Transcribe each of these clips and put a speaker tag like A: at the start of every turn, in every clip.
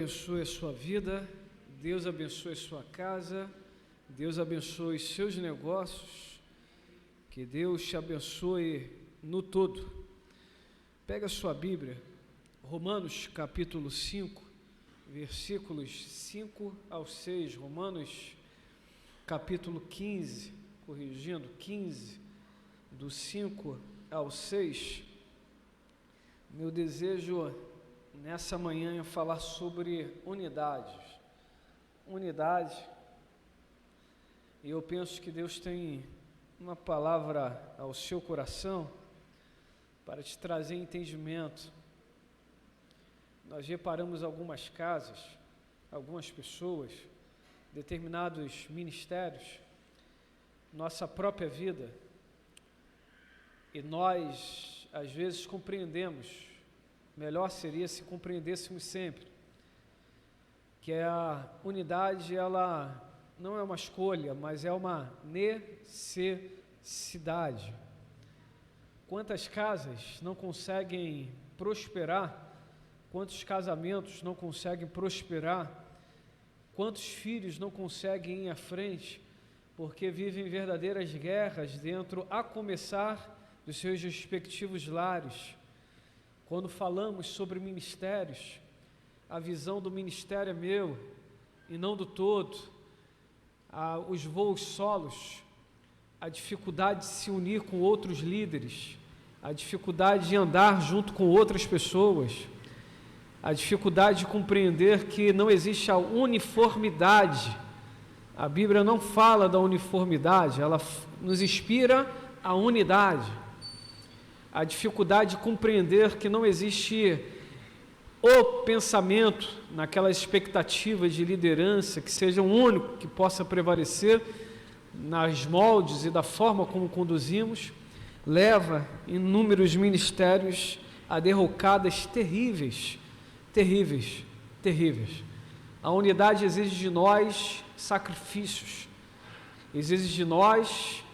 A: Abençoe a sua vida, Deus abençoe a sua casa, Deus abençoe seus negócios, que Deus te abençoe no todo. Pega a sua Bíblia, Romanos capítulo 5, versículos 5 ao 6, Romanos capítulo 15, corrigindo, 15, do 5 ao 6, meu desejo nessa manhã é falar sobre unidade, e eu penso que Deus tem uma palavra ao seu coração para te trazer entendimento. Nós reparamos algumas casas, algumas pessoas, determinados ministérios, nossa própria vida, e nós às vezes compreendemos, melhor seria se compreendêssemos sempre, que a unidade, ela não é uma escolha, mas é uma necessidade. Quantas casas não conseguem prosperar, quantos casamentos não conseguem prosperar, quantos filhos não conseguem ir à frente, porque vivem verdadeiras guerras dentro, a começar dos seus respectivos lares. Quando falamos sobre ministérios, a visão do ministério é meu e não do todo, os voos solos, a dificuldade de se unir com outros líderes, a dificuldade de andar junto com outras pessoas, a dificuldade de compreender que não existe a uniformidade. A Bíblia não fala da uniformidade, ela nos inspira a unidade. A dificuldade de compreender que não existe o pensamento naquela expectativa de liderança que seja o único que possa prevalecer nas moldes e da forma como conduzimos, leva inúmeros ministérios a derrocadas terríveis. A unidade exige de nós sacrifícios, exige de nós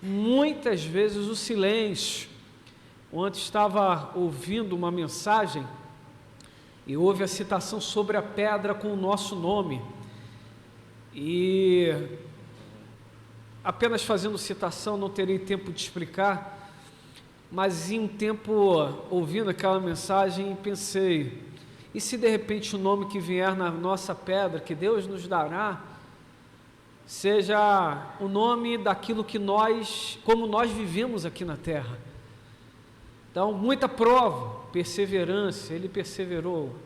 A: muitas vezes o silêncio. Ontem estava ouvindo uma mensagem e houve a citação sobre a pedra com o nosso nome, e apenas fazendo citação não terei tempo de explicar, mas em um tempo ouvindo aquela mensagem pensei, e se de repente o nome que vier na nossa pedra, que Deus nos dará, seja o nome daquilo que como nós vivemos aqui na terra. Então, muita prova, perseverança, ele perseverou.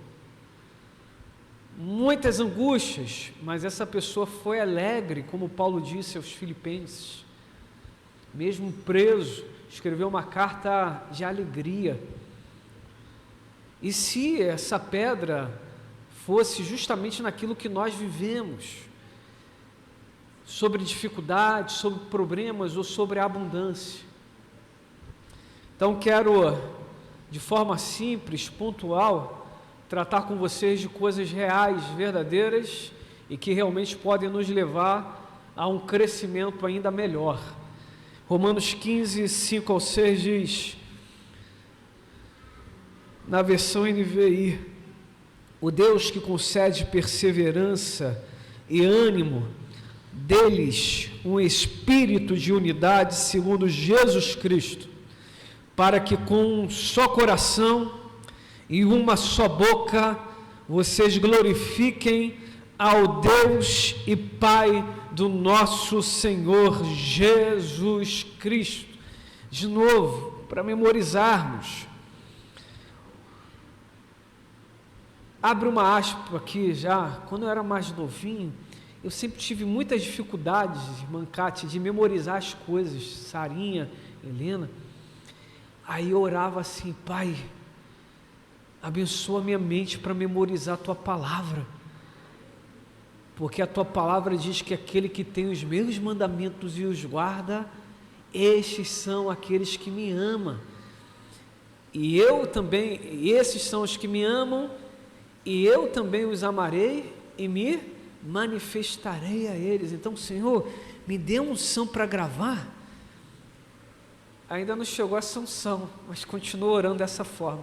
A: Muitas angústias, mas essa pessoa foi alegre, como Paulo disse aos Filipenses. Mesmo preso, escreveu uma carta de alegria. E se essa pedra fosse justamente naquilo que nós vivemos, sobre dificuldades, sobre problemas ou sobre abundância. Então quero, de forma simples, pontual, tratar com vocês de coisas reais, verdadeiras e que realmente podem nos levar a um crescimento ainda melhor. Romanos 15, 5 ao 6 diz, na versão NVI, o Deus que concede perseverança e ânimo, deles um espírito de unidade segundo Jesus Cristo, para que com um só coração e uma só boca vocês glorifiquem ao Deus e Pai do nosso Senhor Jesus Cristo. De novo, para memorizarmos. Abre uma aspa aqui já. Quando eu era mais novinho, eu sempre tive muitas dificuldades, Mancate, de memorizar as coisas. Sarinha, Helena. Aí eu orava assim, Pai, abençoa minha mente para memorizar a Tua Palavra, porque a Tua Palavra diz que aquele que tem os meus mandamentos e os guarda, estes são aqueles que me amam, e esses são os que me amam, e eu também os amarei e me manifestarei a eles. Então, Senhor, me dê unção para gravar. Ainda não chegou essa unção, mas continua orando dessa forma.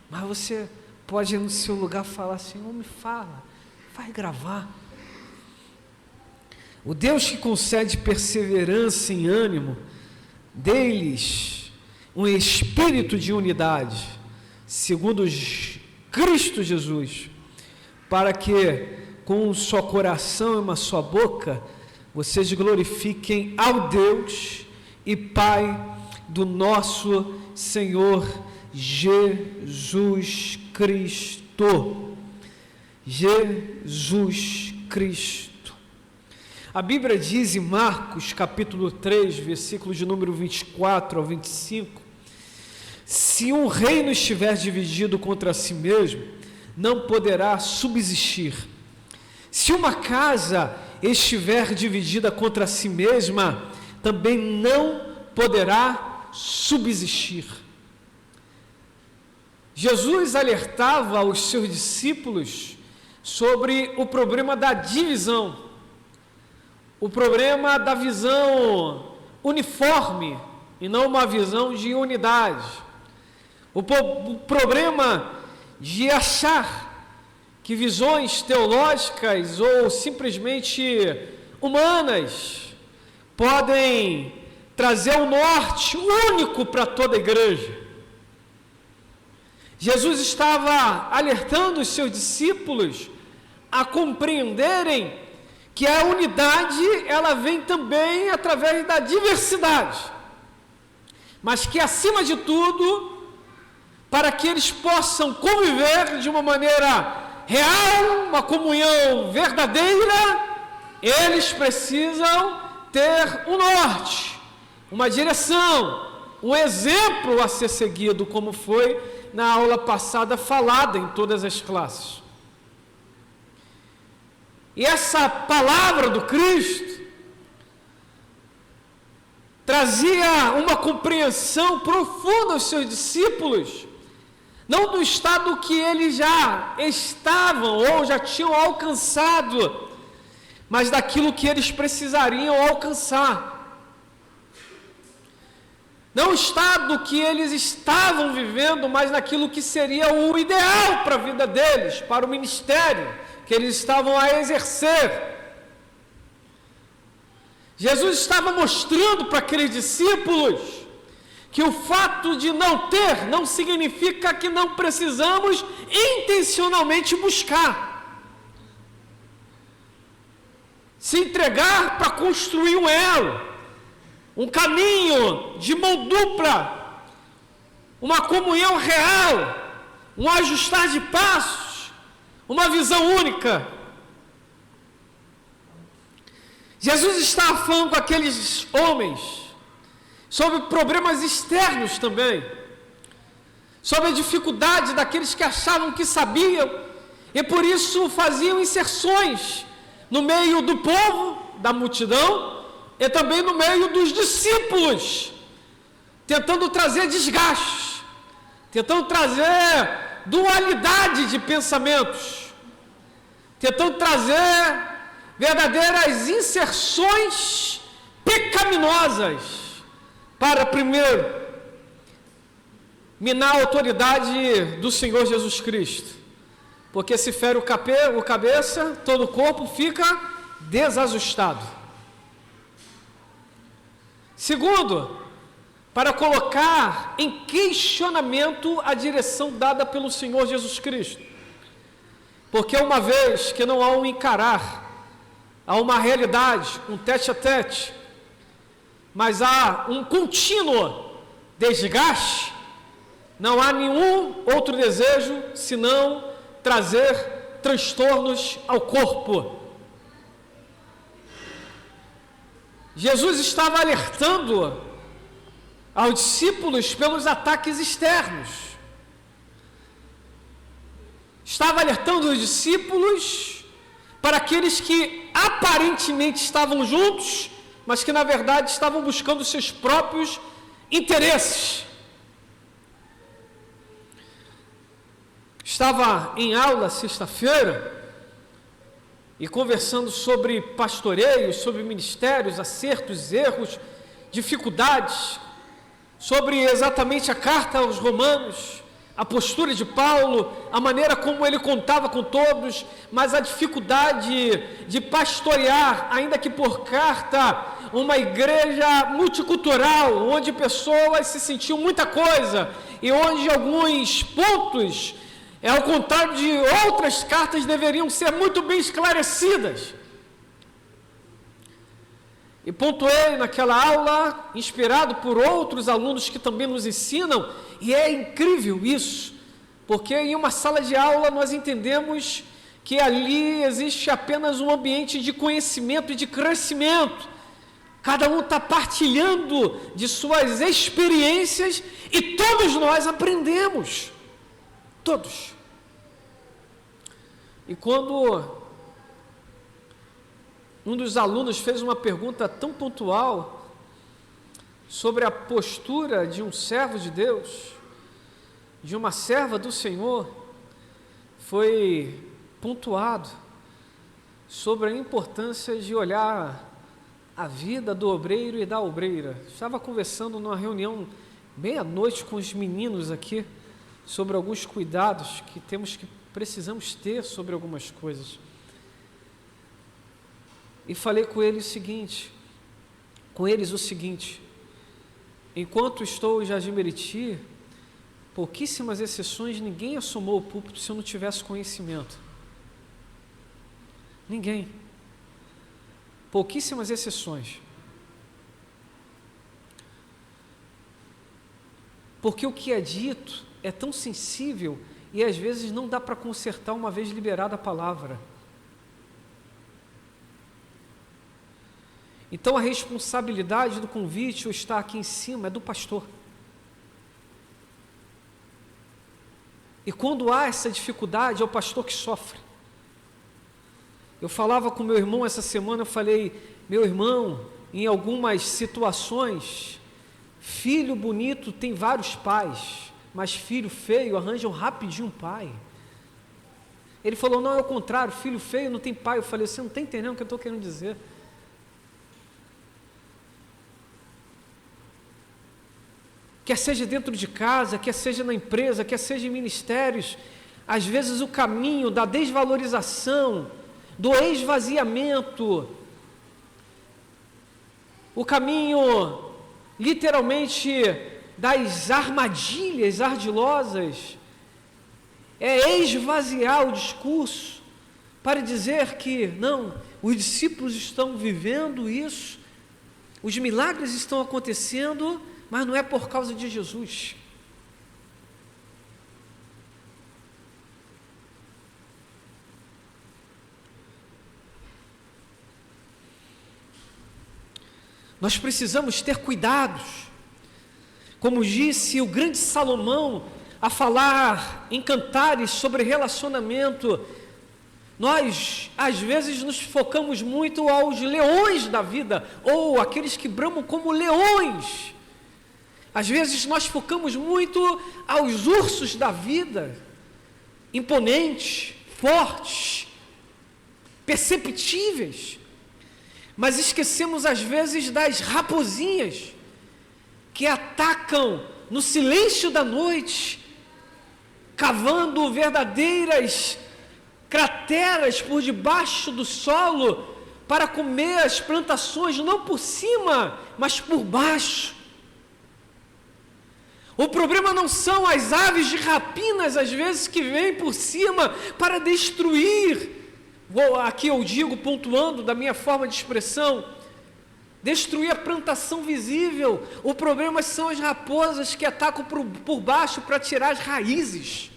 A: Mas você pode no seu lugar falar assim: me fala, vai gravar. O Deus que concede perseverança em ânimo, dê-lhes um espírito de unidade, segundo Cristo Jesus, para que com um só coração e uma só boca vocês glorifiquem ao Deus e Pai do nosso Senhor Jesus Cristo. Jesus Cristo. A Bíblia diz em Marcos capítulo 3, versículo de número 24 ao 25, se um reino estiver dividido contra si mesmo, não poderá subsistir. Se uma casa estiver dividida contra si mesma, também não poderá subsistir. Jesus alertava os seus discípulos sobre o problema da divisão, o problema da visão uniforme e não uma visão de unidade, o problema de achar que visões teológicas ou simplesmente humanas podem trazer um norte único para toda a igreja. Jesus estava alertando os seus discípulos a compreenderem que a unidade, ela vem também através da diversidade, mas que acima de tudo, para que eles possam conviver de uma maneira real, uma comunhão verdadeira, eles precisam ter um norte, uma direção, um exemplo a ser seguido, como foi na aula passada falada em todas as classes. E essa palavra do Cristo trazia uma compreensão profunda aos seus discípulos, não do estado que eles já estavam ou já tinham alcançado, mas daquilo que eles precisariam alcançar. Não o estado que eles estavam vivendo, mas naquilo que seria o ideal para a vida deles, para o ministério que eles estavam a exercer. Jesus estava mostrando para aqueles discípulos que o fato de não ter não significa que não precisamos intencionalmente buscar, se entregar para construir um elo, um caminho de mão dupla, uma comunhão real, um ajustar de passos, uma visão única. Jesus estava falando com aqueles homens sobre problemas externos também, sobre a dificuldade daqueles que achavam que sabiam e por isso faziam inserções no meio do povo, da multidão, e também no meio dos discípulos, tentando trazer desgaste, tentando trazer dualidade de pensamentos, tentando trazer verdadeiras inserções pecaminosas para, primeiro, minar a autoridade do Senhor Jesus Cristo, porque se fere o cabeça, todo o corpo fica desajustado. Segundo, para colocar em questionamento a direção dada pelo Senhor Jesus Cristo, porque uma vez que não há um encarar, há uma realidade, um tete-a-tete, mas há um contínuo desgaste, não há nenhum outro desejo senão trazer transtornos ao corpo. Jesus estava alertando aos discípulos pelos ataques externos. Estava alertando os discípulos para aqueles que aparentemente estavam juntos, mas que na verdade estavam buscando seus próprios interesses. Estava em aula sexta-feira e conversando sobre pastoreio, sobre ministérios, acertos, erros, dificuldades, sobre exatamente a carta aos Romanos, a postura de Paulo, a maneira como ele contava com todos, mas a dificuldade de pastorear, ainda que por carta, uma igreja multicultural, onde pessoas se sentiam muita coisa, e onde alguns pontos, ao contrário de outras cartas, deveriam ser muito bem esclarecidas. E pontuei naquela aula, inspirado por outros alunos que também nos ensinam, e é incrível isso, porque em uma sala de aula nós entendemos que ali existe apenas um ambiente de conhecimento e de crescimento. Cada um está partilhando de suas experiências e todos nós aprendemos. Todos. E quando um dos alunos fez uma pergunta tão pontual sobre a postura de um servo de Deus, de uma serva do Senhor, foi pontuado sobre a importância de olhar a vida do obreiro e da obreira. Estava conversando numa reunião meia-noite com os meninos aqui sobre alguns cuidados que precisamos ter sobre algumas coisas. E falei com eles o seguinte: enquanto estou em Jardim Meriti, pouquíssimas exceções, ninguém assomou o púlpito se eu não tivesse conhecimento. Ninguém. Pouquíssimas exceções. Porque o que é dito é tão sensível e às vezes não dá para consertar uma vez liberada a palavra. Então a responsabilidade do convite ou estar aqui em cima é do pastor. E quando há essa dificuldade, é o pastor que sofre. Eu falava com meu irmão essa semana, eu falei: meu irmão, em algumas situações, filho bonito tem vários pais, mas filho feio arranjam rapidinho um pai. Ele falou: não, é o contrário, filho feio não tem pai. Eu falei: você não está entendendo o que eu estou querendo dizer. Quer seja dentro de casa, quer seja na empresa, quer seja em ministérios, às vezes o caminho da desvalorização, do esvaziamento, o caminho, literalmente, das armadilhas ardilosas, é esvaziar o discurso para dizer que, não, os discípulos estão vivendo isso, os milagres estão acontecendo, mas não é por causa de Jesus. Nós precisamos ter cuidados. Como disse o grande Salomão, a falar em cantares sobre relacionamento, nós, às vezes, nos focamos muito aos leões da vida, ou aqueles que bramam como leões. Às vezes nós focamos muito aos ursos da vida, imponentes, fortes, perceptíveis, mas esquecemos às vezes das raposinhas que atacam no silêncio da noite, cavando verdadeiras crateras por debaixo do solo para comer as plantações, não por cima, mas por baixo. O problema não são as aves de rapinas, às vezes, que vêm por cima para destruir, aqui eu digo, pontuando da minha forma de expressão, destruir a plantação visível. O problema são as raposas que atacam por baixo para tirar as raízes.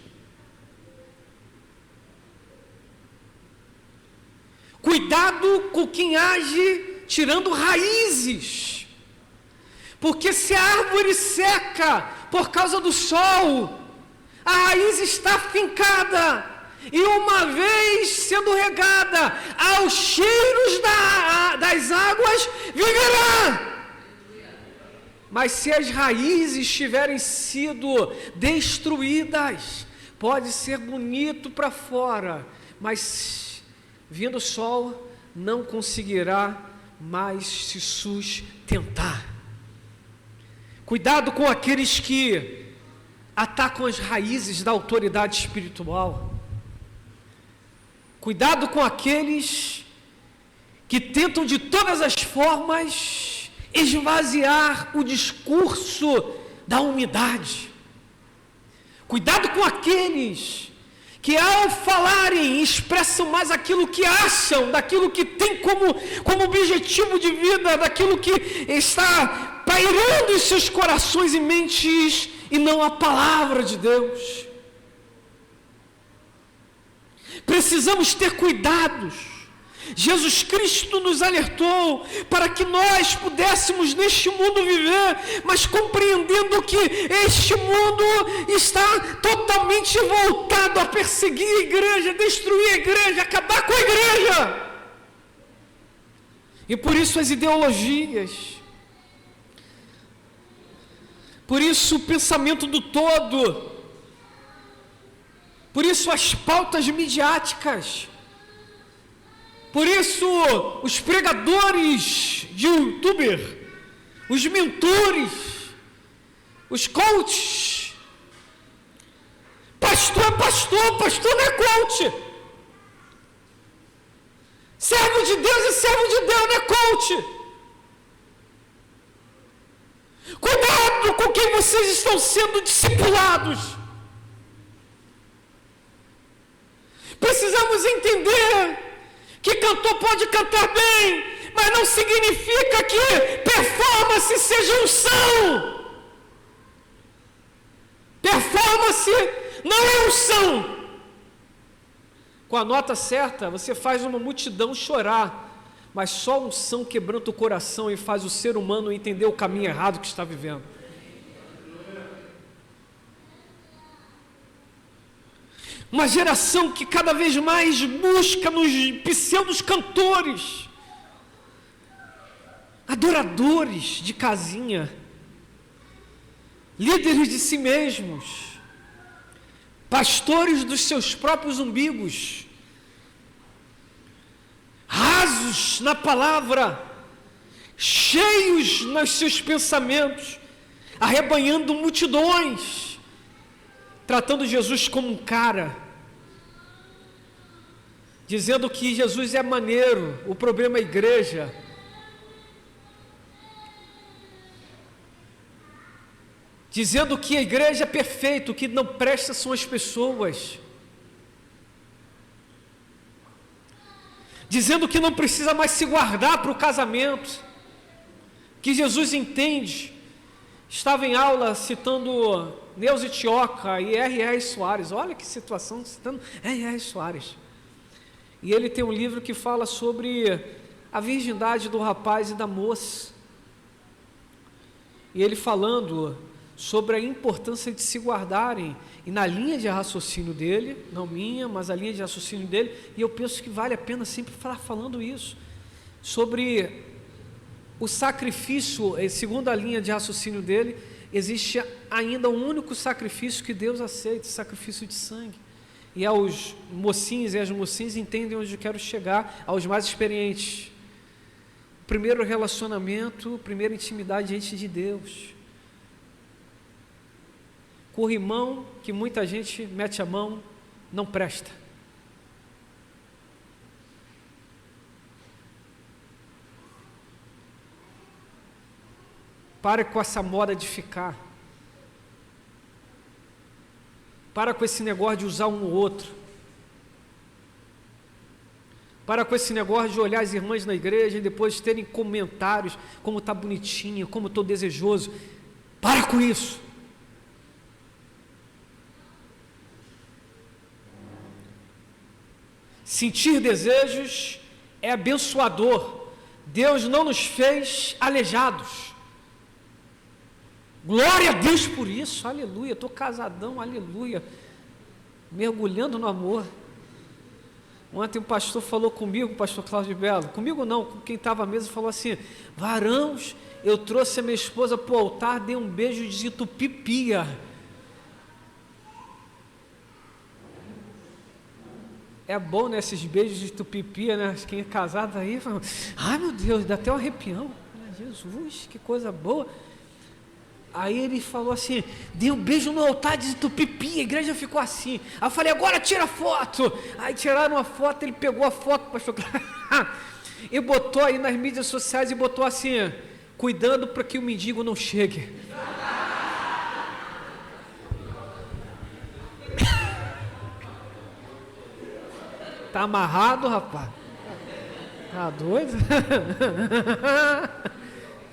A: Cuidado com quem age tirando raízes, porque se a árvore seca por causa do sol, a raiz está fincada, e uma vez sendo regada aos cheiros das águas, viverá. Mas se as raízes tiverem sido destruídas, pode ser bonito para fora, mas vindo o sol, não conseguirá mais se sustentar. Cuidado com aqueles que atacam as raízes da autoridade espiritual. Cuidado com aqueles que tentam de todas as formas esvaziar o discurso da unidade. Cuidado com aqueles que ao falarem expressam mais aquilo que acham, daquilo que tem como objetivo de vida, daquilo que está pairando em seus corações e mentes, e não a palavra de Deus. Precisamos ter cuidados. Jesus Cristo nos alertou para que nós pudéssemos neste mundo viver, mas compreendendo que este mundo está totalmente voltado a perseguir a igreja, destruir a igreja, acabar com a igreja. E por isso as ideologias, por isso o pensamento do todo, por isso as pautas midiáticas, por isso os pregadores de youtuber, os mentores, os coaches. Pastor é pastor, pastor não é coach. Servo de Deus é servo de Deus, não é coach. Cuidado com quem vocês estão sendo discipulados. Precisamos entender que cantor pode cantar bem, mas não significa que performance seja unção. Performance não é unção. Com a nota certa, você faz uma multidão chorar, mas só unção quebranta o coração e faz o ser humano entender o caminho errado que está vivendo. Uma geração que cada vez mais busca nos pseudos cantores, adoradores de casinha, líderes de si mesmos, pastores dos seus próprios umbigos, rasos na palavra, cheios nos seus pensamentos, arrebanhando multidões, tratando Jesus como um cara, dizendo que Jesus é maneiro, o problema é a igreja. Dizendo que a igreja é perfeita, o que não presta são as pessoas. Dizendo que não precisa mais se guardar para o casamento, que Jesus entende. Estava em aula citando Neuza Tioca e R.R. Soares. Olha que situação, citando R.R. Soares. E ele tem um livro que fala sobre a virgindade do rapaz e da moça. E ele falando sobre a importância de se guardarem, e na linha de raciocínio dele, não minha, mas a linha de raciocínio dele, e eu penso que vale a pena sempre falar falando isso, sobre o sacrifício, segundo a linha de raciocínio dele, existe ainda um único sacrifício que Deus aceita, sacrifício de sangue. E aos mocinhos e as mocinhas entendem onde eu quero chegar, aos mais experientes. Primeiro relacionamento, primeira intimidade diante de Deus. Corrimão que muita gente mete a mão, não presta. Para com essa moda de ficar. Para com esse negócio de usar um ou outro. Para com esse negócio de olhar as irmãs na igreja e depois terem comentários, como está bonitinha, como estou desejoso. Para com isso. Sentir desejos é abençoador. Deus não nos fez aleijados. Glória a Deus por isso, aleluia. Estou casadão, aleluia. Mergulhando no amor. Ontem um pastor falou comigo, o pastor Cláudio Belo, comigo não, com quem estava à mesa, falou assim: varãos, eu trouxe a minha esposa para o altar, dei um beijo de tupipia. É bom, né, esses beijos de tupipia, né? Quem é casado aí, fala, ai meu Deus, dá até um arrepião. Jesus, que coisa boa. Aí ele falou assim, dei um beijo no altar de Tupipi, a igreja ficou assim. Aí eu falei, agora tira a foto. Aí tiraram a foto, ele pegou a foto, pastor e botou aí nas mídias sociais e botou assim, cuidando para que o mendigo não chegue. Tá amarrado, rapaz? Tá doido?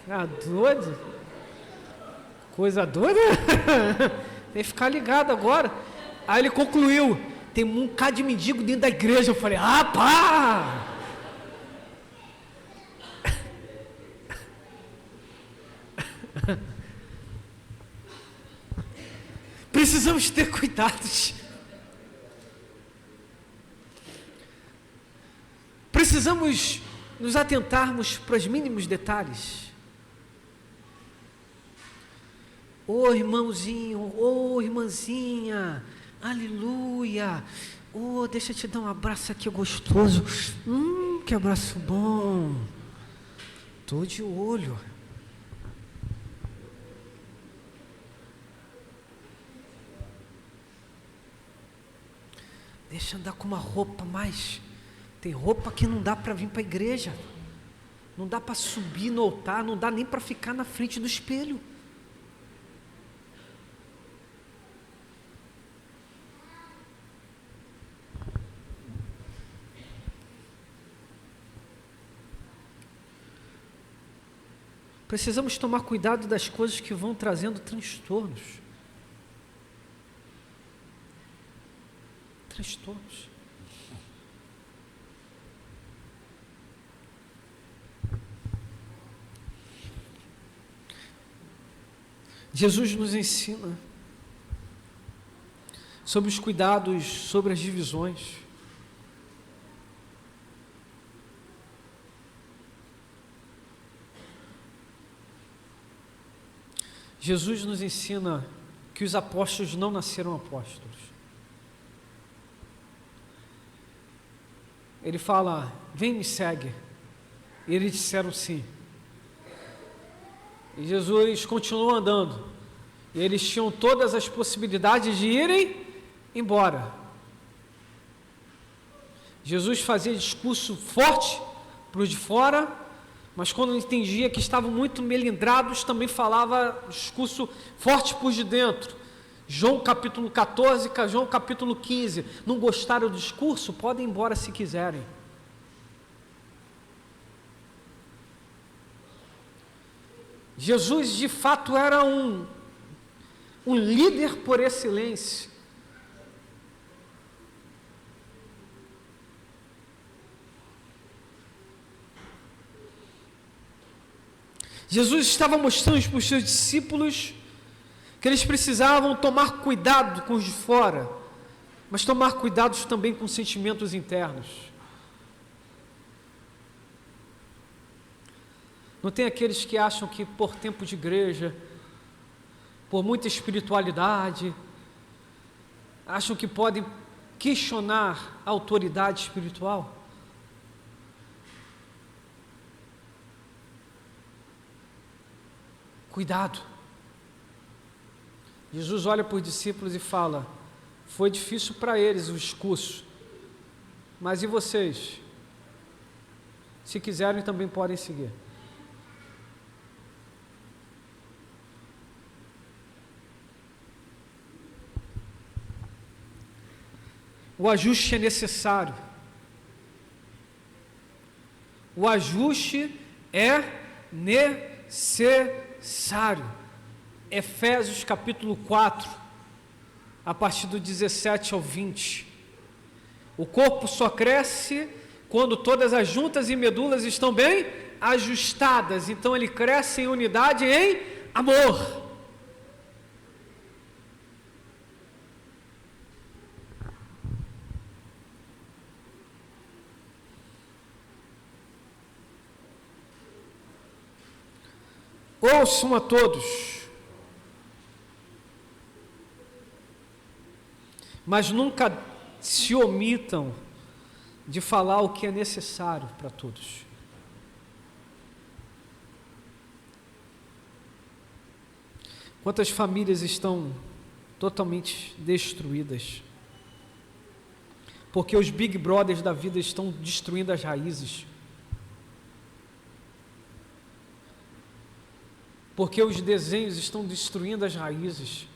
A: Tá doido? Coisa doida? Tem que ficar ligado agora. Aí ele concluiu, tem um bocado de mendigo dentro da igreja. Eu falei, pá! Precisamos ter cuidados. Precisamos nos atentarmos para os mínimos detalhes. Ô irmãozinho, ô irmãzinha, aleluia. Ô, deixa eu te dar um abraço aqui gostoso. Que abraço bom. Tô de olho. Deixa eu andar com uma roupa mais. Tem roupa que não dá para vir para a igreja. Não dá para subir no altar, não dá nem para ficar na frente do espelho. Precisamos tomar cuidado das coisas que vão trazendo transtornos. Transtornos. Jesus nos ensina sobre os cuidados, sobre as divisões. Jesus nos ensina que os apóstolos não nasceram apóstolos. Ele fala, vem me segue. E eles disseram sim. E Jesus continuou andando. E eles tinham todas as possibilidades de irem embora. Jesus fazia discurso forte para os de fora, mas quando entendia que estavam muito melindrados, também falava discurso forte para os de dentro. João capítulo 14, João capítulo 15. Não gostaram do discurso? Podem ir embora se quiserem. Jesus de fato era um líder por excelência. Jesus estava mostrando para os seus discípulos que eles precisavam tomar cuidado com os de fora, mas tomar cuidado também com sentimentos internos. Não tem aqueles que acham que por tempo de igreja, por muita espiritualidade, acham que podem questionar a autoridade espiritual? Cuidado. Jesus olha para os discípulos e fala, foi difícil para eles o discurso, mas e vocês? Se quiserem também podem seguir. O ajuste é necessário. O ajuste é necessário. Efésios capítulo 4, a partir do 17 ao 20. O corpo só cresce quando todas as juntas e medulas estão bem ajustadas. Então ele cresce em unidade, em amor. Ouçam a todos, mas nunca se omitam de falar o que é necessário para todos. Quantas famílias estão totalmente destruídas? Porque os Big Brothers da vida estão destruindo as raízes. Porque os desenhos estão destruindo as raízes.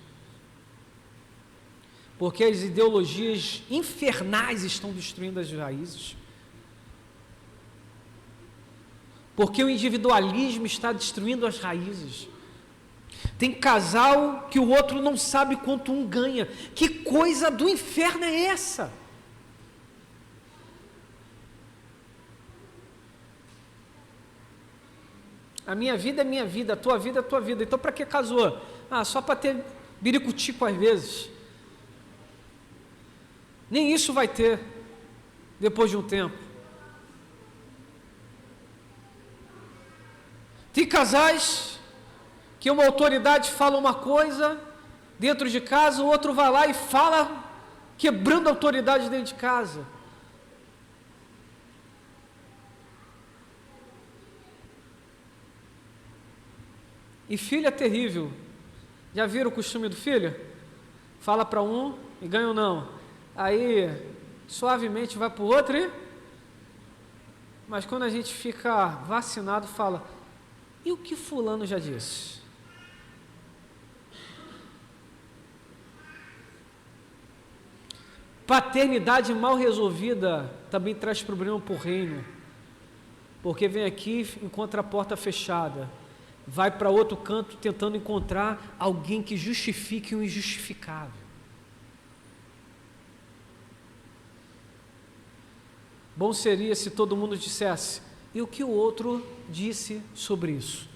A: Porque as ideologias infernais estão destruindo as raízes. Porque o individualismo está destruindo as raízes. Tem casal que o outro não sabe quanto um ganha. Que coisa do inferno é essa? A minha vida é minha vida, a tua vida é a tua vida. Então para que casou? Só para ter biricutico às vezes. Nem isso vai ter depois de um tempo. Tem casais que uma autoridade fala uma coisa dentro de casa, o outro vai lá e fala quebrando a autoridade dentro de casa. E filho é terrível. Já viram o costume do filho? Fala para um e ganha um não. Aí, suavemente vai para o outro Mas quando a gente fica vacinado, fala, e o que fulano já disse? Paternidade mal resolvida também traz problema para o reino. Porque vem aqui, encontra a porta fechada. Vai para outro canto tentando encontrar alguém que justifique o injustificável. Bom seria se todo mundo dissesse, e o que o outro disse sobre isso?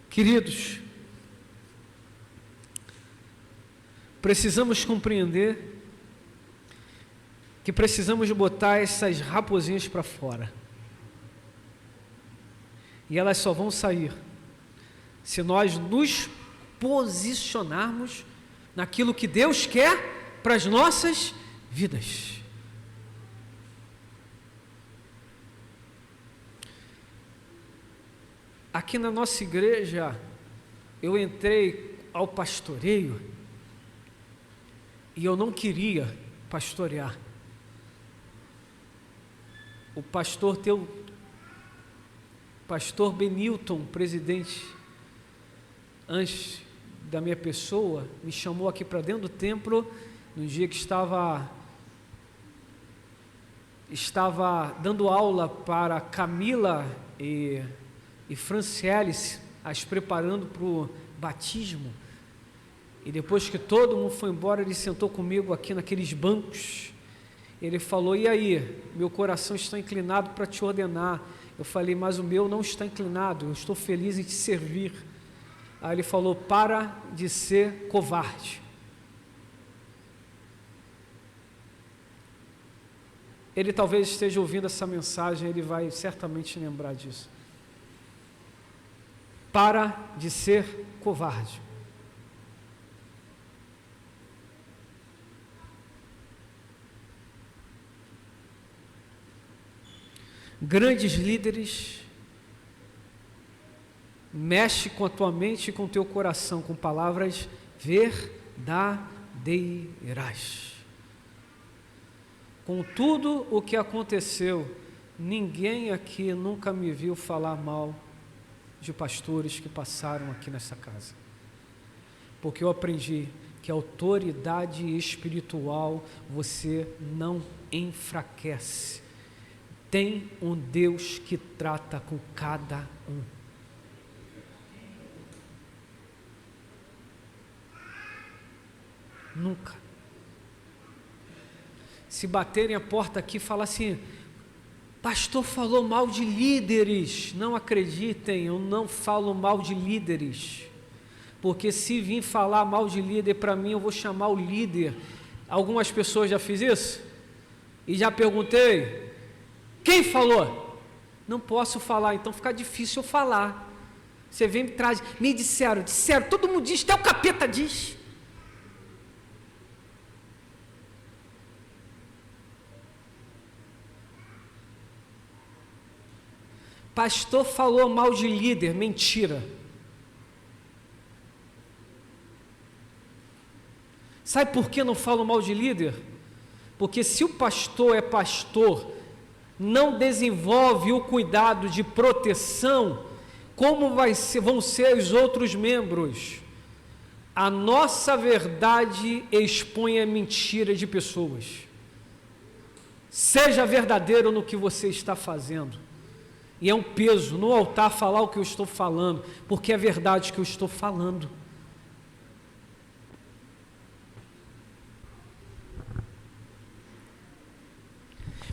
A: Queridos, precisamos compreender que precisamos botar essas raposinhas para fora. E elas só vão sair se nós nos posicionarmos naquilo que Deus quer para as nossas vidas. Aqui na nossa igreja, eu entrei ao pastoreio e eu não queria pastorear. O pastor Benilton, presidente, antes da minha pessoa, me chamou aqui para dentro do templo, no dia que estava dando aula para Camila e Franciele, as preparando para o batismo. E depois que todo mundo foi embora, ele sentou comigo aqui naqueles bancos. Ele falou, e aí, meu coração está inclinado para te ordenar. Eu falei, mas o meu não está inclinado, eu estou feliz em te servir. Aí ele falou, para de ser covarde. Ele talvez esteja ouvindo essa mensagem, ele vai certamente lembrar disso. Para de ser covarde. Grandes líderes, mexe com a tua mente e com o teu coração, com palavras verdadeiras. Com tudo o que aconteceu, ninguém aqui nunca me viu falar mal de pastores que passaram aqui nessa casa. Porque eu aprendi que a autoridade espiritual você não enfraquece. Tem um Deus que trata com cada um. Nunca. Se baterem a porta aqui e falar assim, pastor falou mal de líderes, não acreditem, eu não falo mal de líderes, porque se vir falar mal de líder para mim, eu vou chamar o líder. Algumas pessoas já fiz isso, e já perguntei, quem falou? Não posso falar, então fica difícil eu falar. Você vem e me traz, me disseram, todo mundo diz, até o capeta diz. Pastor falou mal de líder, mentira. Sabe por que não falo mal de líder? Porque se o pastor é pastor, não desenvolve o cuidado de proteção, como vão ser os outros membros? A nossa verdade expõe a mentira de pessoas. Seja verdadeiro no que você está fazendo. E é um peso no altar falar o que eu estou falando, porque é verdade que eu estou falando.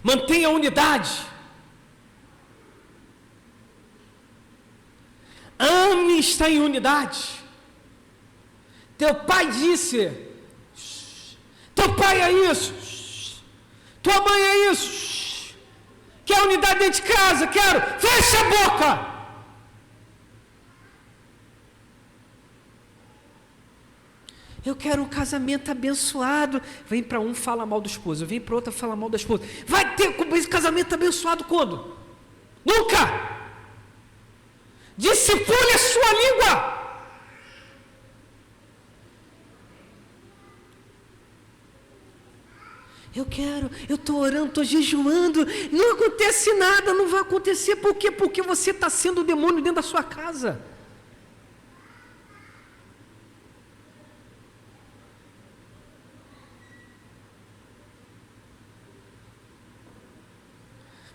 A: Mantenha a unidade. Ame estar em unidade. Teu pai disse, teu pai é isso, tua mãe é isso, quer unidade dentro de casa, quero, fecha a boca. Eu quero um casamento abençoado. Vem para um, fala mal do esposo, vem para outra, fala mal da esposa. Vai ter esse casamento abençoado quando? Nunca! Discipule a sua língua. Eu estou orando, estou jejuando, não acontece nada, não vai acontecer, por quê? Porque você está sendo o demônio dentro da sua casa.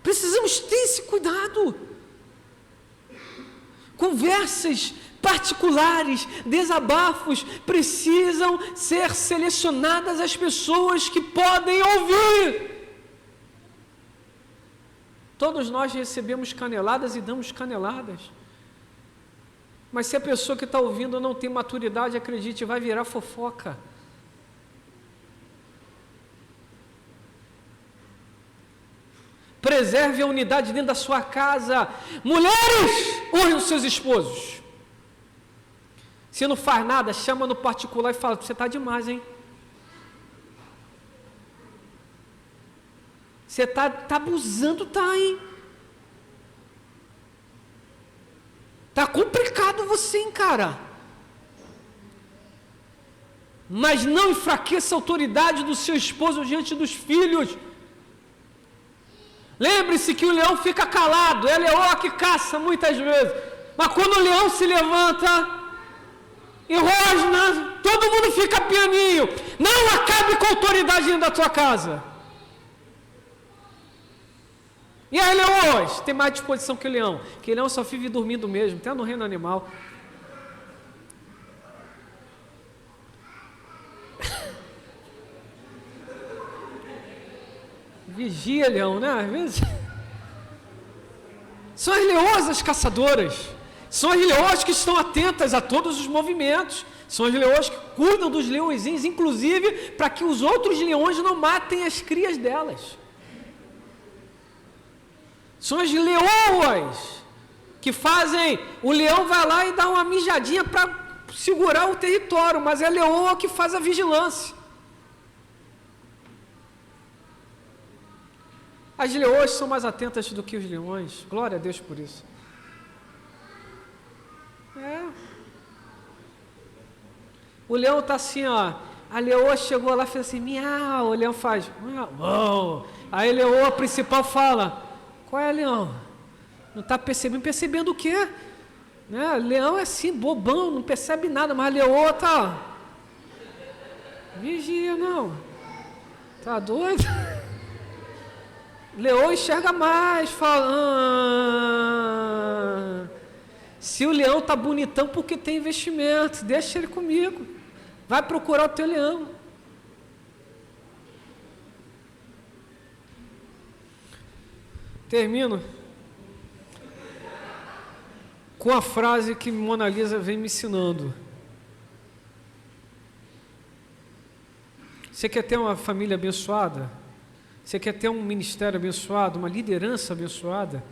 A: Precisamos ter esse cuidado. Conversas particulares, desabafos, precisam ser selecionadas as pessoas que podem ouvir. Todos nós recebemos caneladas e damos caneladas. Mas se a pessoa que está ouvindo não tem maturidade, acredite, vai virar fofoca. Preserve a unidade dentro da sua casa. Mulheres, honrem os seus esposos. Se não faz nada, chama no particular e fala, você está demais, hein? Você está abusando, hein? Está complicado você, hein, cara? Mas não enfraqueça a autoridade do seu esposo diante dos filhos. Lembre-se que o leão fica calado, é a leoa que caça muitas vezes. Mas quando o leão se levanta e rosna, todo mundo fica pianinho. Não acabe com a autoridade dentro da tua casa. E aí, leões, tem mais disposição que o leão. Que o leão só vive dormindo mesmo, até no reino animal. Vigia, leão, né? Às vezes. São as leoas as caçadoras. São as leoas que estão atentas a todos os movimentos. São as leoas que cuidam dos leõezinhos, inclusive para que os outros leões não matem as crias delas. São as leoas que fazem, o leão vai lá e dá uma mijadinha para segurar o território, mas é a leoa que faz a vigilância. As leoas são mais atentas do que os leões. Glória a Deus por isso. O leão está assim, ó. A leoa chegou lá e fez assim, miau. O leão faz, miau. Aí a leoa principal fala, qual é, leão? Não está percebendo? Percebendo o quê? Né? Leão é assim, bobão, não percebe nada, mas a leoa está, vigia, não. Tá doido? Leão enxerga mais, fala, se o leão está bonitão porque tem investimento, deixa ele comigo, vai procurar o teu leão. Termino com a frase que Mona Lisa vem me ensinando. Você quer ter uma família abençoada? Você quer ter um ministério abençoado, uma liderança abençoada?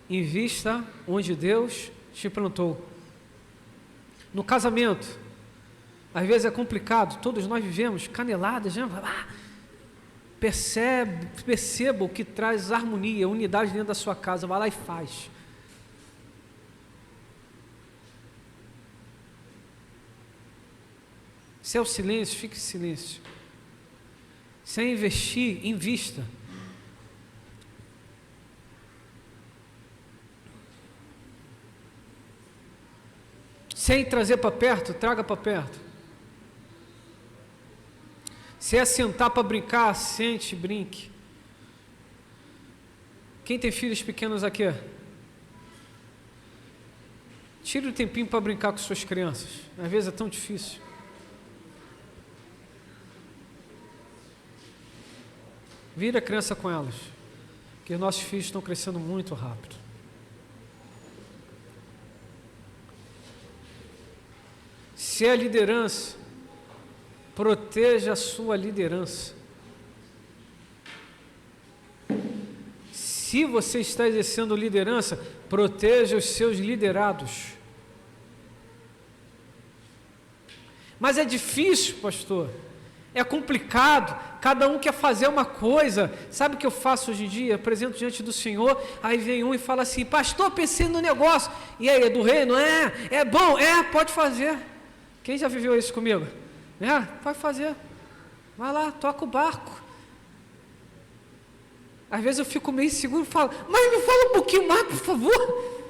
A: Invista onde Deus te plantou. No casamento, às vezes é complicado, todos nós vivemos caneladas, né? Perceba o que traz harmonia, unidade dentro da sua casa. Vai lá e faz. Se é o silêncio, fique em silêncio. Se é investir, invista. Se é trazer para perto, traga para perto. Se é sentar para brincar, sente, brinque. Quem tem filhos pequenos aqui? Tire o tempinho para brincar com suas crianças. Às vezes é tão difícil. Vira a criança com elas, porque nossos filhos estão crescendo muito rápido. Se é liderança, proteja a sua liderança. Se você está exercendo liderança, proteja os seus liderados. Mas é difícil, pastor. É complicado, cada um quer fazer uma coisa. Sabe o que eu faço hoje em dia? Apresento diante do Senhor, aí vem um e fala assim: pastor, pensei no negócio. E aí, é do reino? É bom? Pode fazer. Quem já viveu isso comigo? Pode fazer. Vai lá, toca o barco. Às vezes eu fico meio inseguro e falo: mas me fala um pouquinho mais, por favor.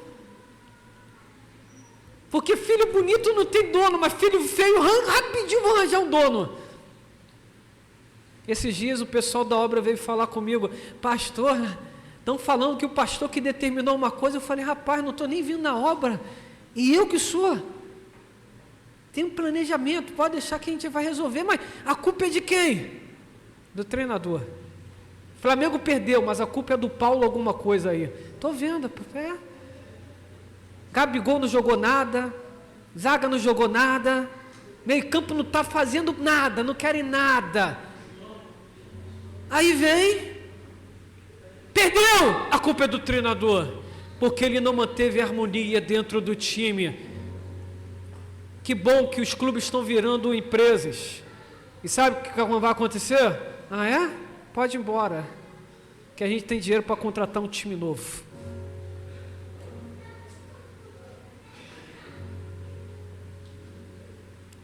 A: Porque filho bonito não tem dono, mas filho feio, rapidinho vou arranjar um dono. Esses dias o pessoal da obra veio falar comigo: pastor, estão falando que o pastor que determinou uma coisa. Eu falei: rapaz, não estou nem vindo na obra, e eu que sou, tem um planejamento, pode deixar que a gente vai resolver, mas a culpa é de quem? Do treinador. Flamengo perdeu, mas a culpa é do Paulo alguma coisa aí. Estou vendo, Gabigol não jogou nada, zaga não jogou nada, meio campo não está fazendo nada, não querem nada. Aí vem, perdeu, a culpa é do treinador, porque ele não manteve a harmonia dentro do time. Que bom que os clubes estão virando empresas. E sabe o que vai acontecer? Pode ir embora, que a gente tem dinheiro para contratar um time novo.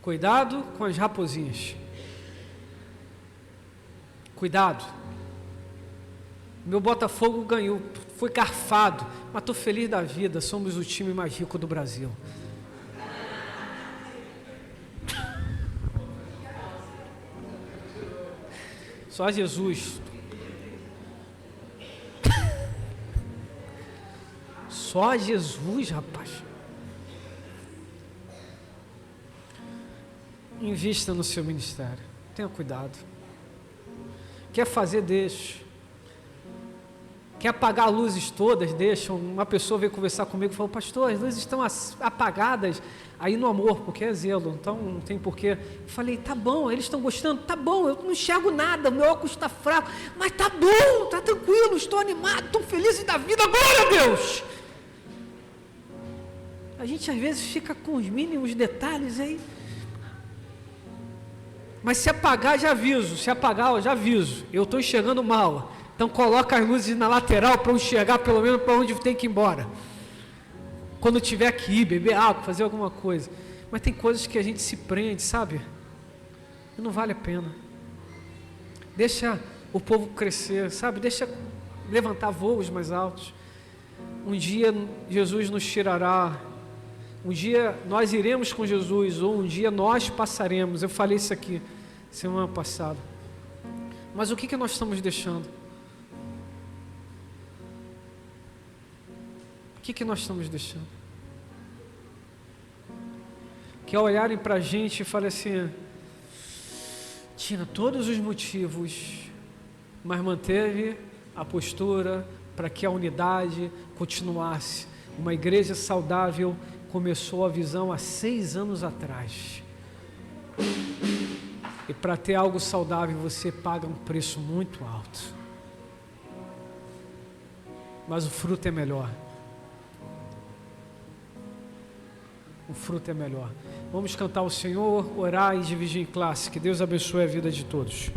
A: Cuidado com as raposinhas. Cuidado. Meu Botafogo ganhou, foi garfado, mas estou feliz da vida, somos o time mais rico do Brasil. Só Jesus. Só Jesus, rapaz. Invista no seu ministério. Tenha cuidado. Quer fazer, deixa. Quer apagar as luzes todas, deixa. Uma pessoa veio conversar comigo e falou: pastor, as luzes estão apagadas aí no amor, porque é zelo, então não tem porquê. Eu falei: tá bom, eles estão gostando? Tá bom, eu não enxergo nada, meu óculos está fraco, mas tá bom, tá tranquilo, estou animado, estou feliz da vida, glória a Deus. A gente às vezes fica com os mínimos detalhes aí. Mas se apagar, já aviso. Se apagar, eu já aviso. Eu estou enxergando mal. Então coloca as luzes na lateral para eu enxergar pelo menos para onde tem que ir embora. Quando tiver que ir, beber água, fazer alguma coisa. Mas tem coisas que a gente se prende, sabe? E não vale a pena. Deixa o povo crescer, sabe? Deixa levantar voos mais altos. Um dia Jesus nos tirará. Um dia nós iremos com Jesus, ou um dia nós passaremos. Eu falei isso aqui semana passada. Mas o que nós estamos deixando? O que nós estamos deixando? Que ao olharem para a gente e falem assim: tinha todos os motivos, mas manteve a postura para que a unidade continuasse. Uma igreja saudável começou a visão há 6 anos atrás. E para ter algo saudável você paga um preço muito alto. Mas o fruto é melhor. O fruto é melhor. Vamos cantar ao Senhor, orar e dividir em classe. Que Deus abençoe a vida de todos.